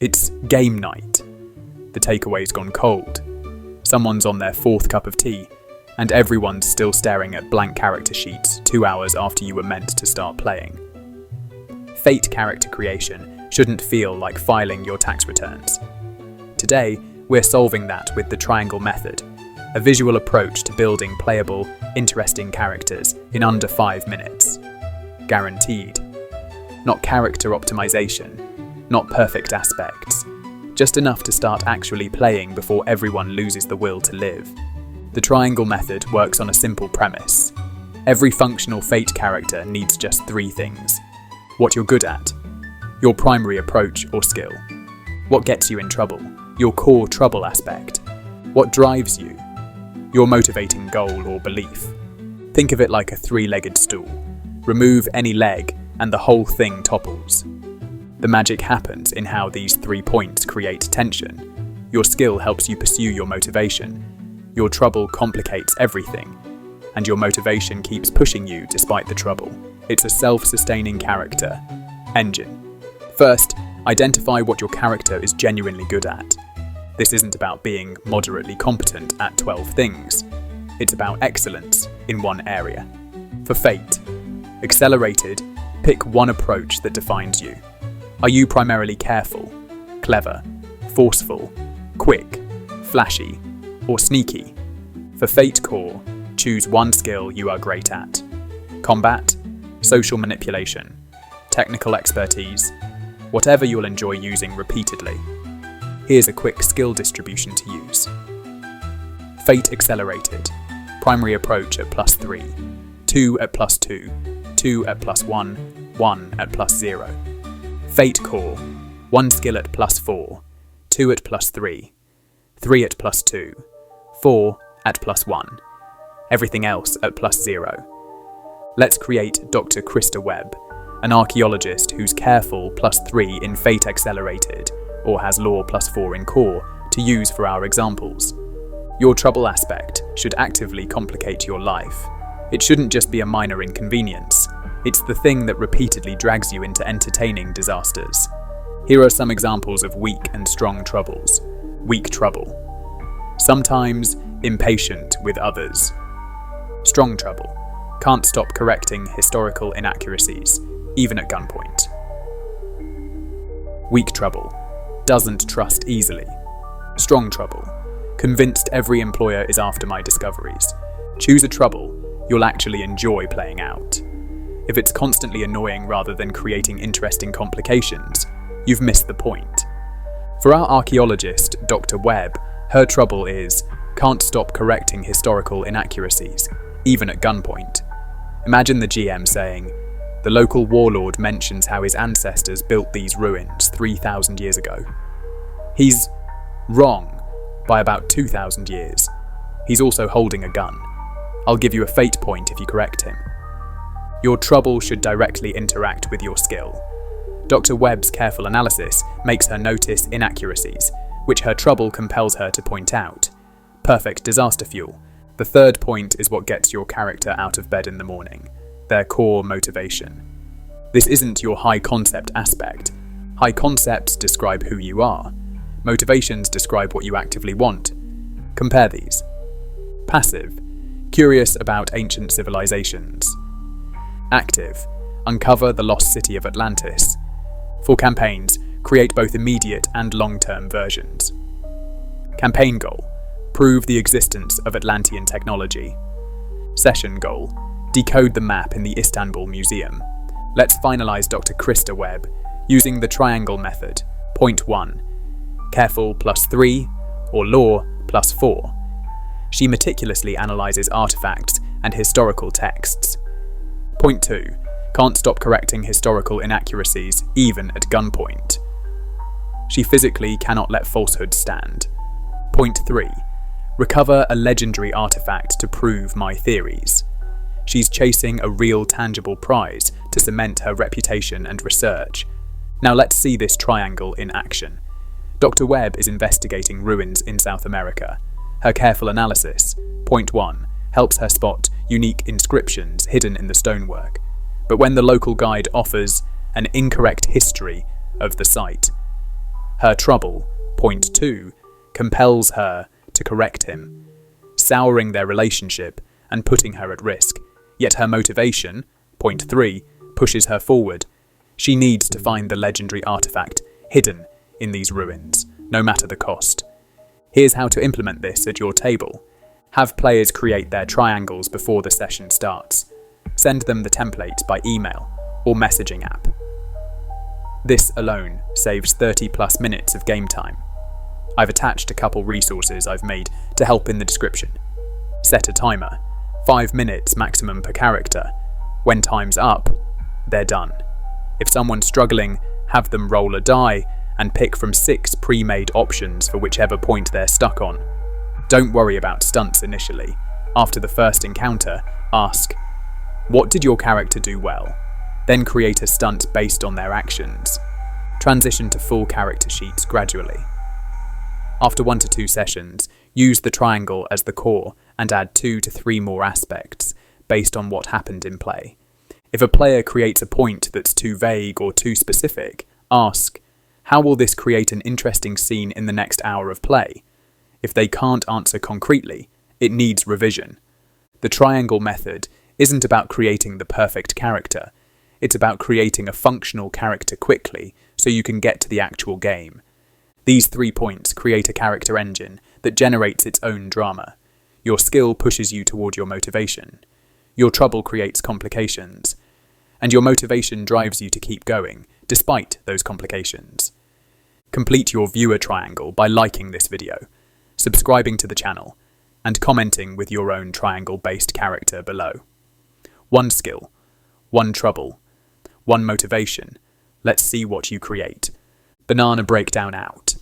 It's game night. The takeaway's gone cold. Someone's on their fourth cup of tea, and everyone's still staring at blank character sheets 2 hours after you were meant to start playing. Fate character creation shouldn't feel like filing your tax returns. Today, we're solving that with the triangle method, a visual approach to building playable, interesting characters in under 5 minutes. Guaranteed. Not character optimization, not perfect aspects, just enough to start actually playing before everyone loses the will to live. The triangle method works on a simple premise. Every functional Fate character needs just 3 things. What you're good at, your primary approach or skill, what gets you in trouble, your core trouble aspect, what drives you, your motivating goal or belief. Think of it like a 3-legged stool. Remove any leg and the whole thing topples. The magic happens in how these 3 points create tension. Your skill helps you pursue your motivation. Your trouble complicates everything, and your motivation keeps pushing you despite the trouble. It's a self-sustaining character engine. First, identify what your character is genuinely good at. This isn't about being moderately competent at 12 things. It's about excellence in one area. For Fate, accelerated, pick one approach that defines you. Are you primarily careful, clever, forceful, quick, flashy, or sneaky? For Fate Core, choose one skill you are great at. Combat, social manipulation, technical expertise, whatever you'll enjoy using repeatedly. Here's a quick skill distribution to use. Fate Accelerated, primary approach at +3, 2 at +2, 2 at +1, 1 at +0. Fate Core, 1 skill at +4, 2 at +3, 3 at +2, 4 at +1, everything else at +0. Let's create Dr. Krista Webb, an archaeologist who's careful +3 in Fate Accelerated, or has Law +4 in Core, to use for our examples. Your trouble aspect should actively complicate your life. It shouldn't just be a minor inconvenience. It's the thing that repeatedly drags you into entertaining disasters. Here are some examples of weak and strong troubles. Weak trouble. Sometimes impatient with others. Strong trouble. Can't stop correcting historical inaccuracies, even at gunpoint. Weak trouble. Doesn't trust easily. Strong trouble. Convinced every employer is after my discoveries. Choose a trouble you'll actually enjoy playing out. If it's constantly annoying rather than creating interesting complications, you've missed the point. For our archaeologist, Dr. Webb, her trouble is can't stop correcting historical inaccuracies, even at gunpoint. Imagine the GM saying, the local warlord mentions how his ancestors built these ruins 3,000 years ago. He's wrong by about 2,000 years. He's also holding a gun. I'll give you a fate point if you correct him. Your trouble should directly interact with your skill. Dr. Webb's careful analysis makes her notice inaccuracies, which her trouble compels her to point out. Perfect disaster fuel. The third point is what gets your character out of bed in the morning, their core motivation. This isn't your high concept aspect. High concepts describe who you are. Motivations describe what you actively want. Compare these. Passive. Curious about ancient civilizations. Active. Uncover the lost city of Atlantis. For campaigns, create both immediate and long-term versions. Campaign goal. Prove the existence of Atlantean technology. Session goal. Decode the map in the Istanbul Museum. Let's finalize Dr. Krista Webb using the triangle method. Point 1. Careful +3 or law +4. She meticulously analyzes artifacts and historical texts. Point 2. Can't stop correcting historical inaccuracies, even at gunpoint. She physically cannot let falsehoods stand. Point 3. Recover a legendary artifact to prove my theories. She's chasing a real tangible prize to cement her reputation and research. Now let's see this triangle in action. Dr. Webb is investigating ruins in South America. Her careful analysis, point 1, helps her spot unique inscriptions hidden in the stonework. But when the local guide offers an incorrect history of the site, Her trouble, point 2, compels her to correct him, souring their relationship and putting her at risk. Yet her motivation, point 3, pushes her forward. She needs to find the legendary artifact hidden in these ruins, no matter the cost. Here's how to implement this at your table. Have players create their triangles before the session starts. Send them the template by email or messaging app. This alone saves 30+ minutes of game time. I've attached a couple resources I've made to help in the description. Set a timer, 5 minutes maximum per character. When time's up, they're done. If someone's struggling, have them roll a die and pick from 6 pre-made options for whichever point they're stuck on. Don't worry about stunts initially. After the first encounter, ask, what did your character do well? Then create a stunt based on their actions. Transition to full character sheets gradually. After 1 to 2 sessions, use the triangle as the core and add 2 to 3 more aspects based on what happened in play. If a player creates a point that's too vague or too specific, ask, how will this create an interesting scene in the next hour of play? If they can't answer concretely, it needs revision. The triangle method isn't about creating the perfect character. It's about creating a functional character quickly so you can get to the actual game. These 3 points create a character engine that generates its own drama. Your skill pushes you toward your motivation. Your trouble creates complications. And your motivation drives you to keep going, despite those complications. Complete your viewer triangle by liking this video, subscribing to the channel, and commenting with your own triangle-based character below. 1 skill, 1 trouble, 1 motivation. Let's see what you create. Banana breakdown out.